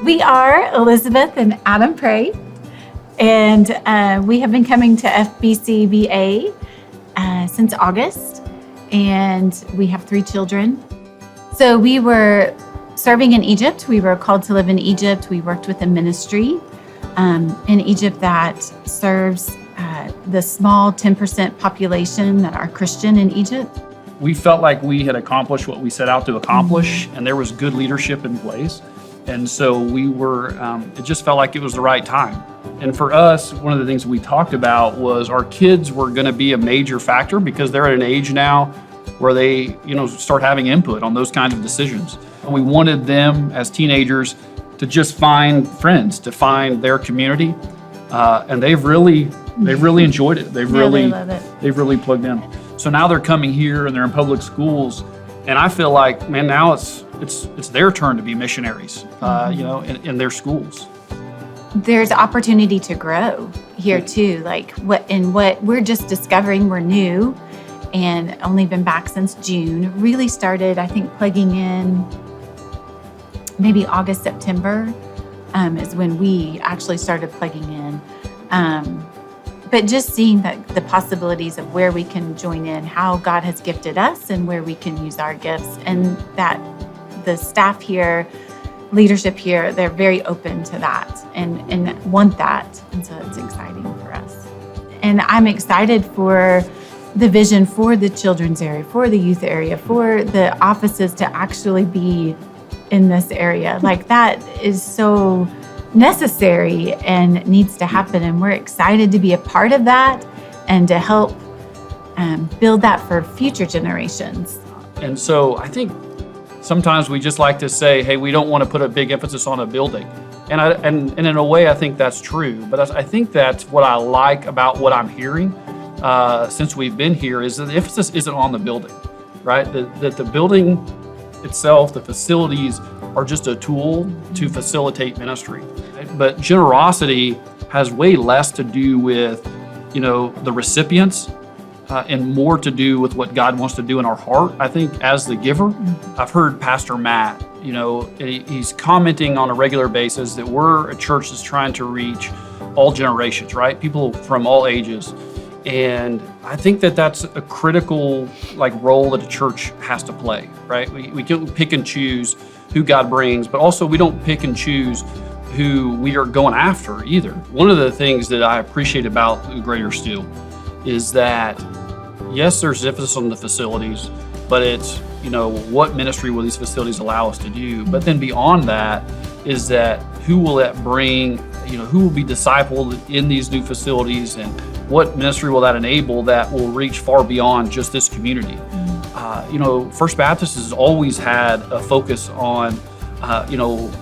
We are Elizabeth and Adam Prey, and we have been coming to FBCVA since August, and we have 3 children. So we were serving in Egypt. We were called to live in Egypt. We worked with a ministry in Egypt that serves the small 10% population that are Christian in Egypt. We felt like we had accomplished what we set out to accomplish, and there was good leadership in place. And so we were, it just felt like it was the right time. And for us, one of the things we talked about was our kids were going to be a major factor because they're at an age now where they, start having input on those kinds of decisions. And we wanted them as teenagers to just find friends, to find their community. And they've really enjoyed it. They love it. They've really plugged in. So now they're coming here and they're in public schools. And I feel like, man, now it's their turn to be missionaries, in their schools. There's opportunity to grow here too. Like what we're just discovering, we're new and only been back since June. Really started, I think, plugging in maybe August, September is when we actually started plugging in. But just seeing the possibilities of where we can join in, how God has gifted us and where we can use our gifts, and that the staff here, leadership here, they're very open to that and want that. And so it's exciting for us. And I'm excited for the vision for the children's area, for the youth area, for the offices to actually be in this area. Like that is so necessary and needs to happen. And we're excited to be a part of that and to help build that for future generations. And so I think sometimes we just like to say, hey, we don't want to put a big emphasis on a building. And in a way, I think that's true. But I think that's what I like about what I'm hearing since we've been here is that the emphasis isn't on the building, right? That the building itself, the facilities are just a tool to facilitate ministry. But generosity has way less to do with, the recipients and more to do with what God wants to do in our heart. I think as the giver, I've heard Pastor Matt, he's commenting on a regular basis that we're a church that's trying to reach all generations, right? People from all ages. And I think that that's a critical role that a church has to play, right? We can pick and choose who God brings, but also we don't pick and choose who we are going after either. One of the things that I appreciate about Greater Steel is that, yes, there's emphasis on the facilities, but it's, what ministry will these facilities allow us to do? But then beyond that is that who will that bring, who will be discipled in these new facilities, and what ministry will that enable that will reach far beyond just this community? First Baptist has always had a focus on,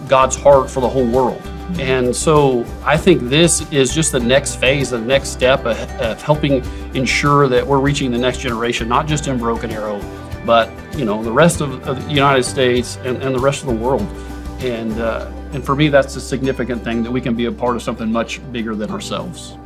God's heart for the whole world. And so I think this is just the next phase, the next step of helping ensure that we're reaching the next generation, not just in Broken Arrow, but, the rest of the United States and the rest of the world. And for me, that's a significant thing, that we can be a part of something much bigger than ourselves.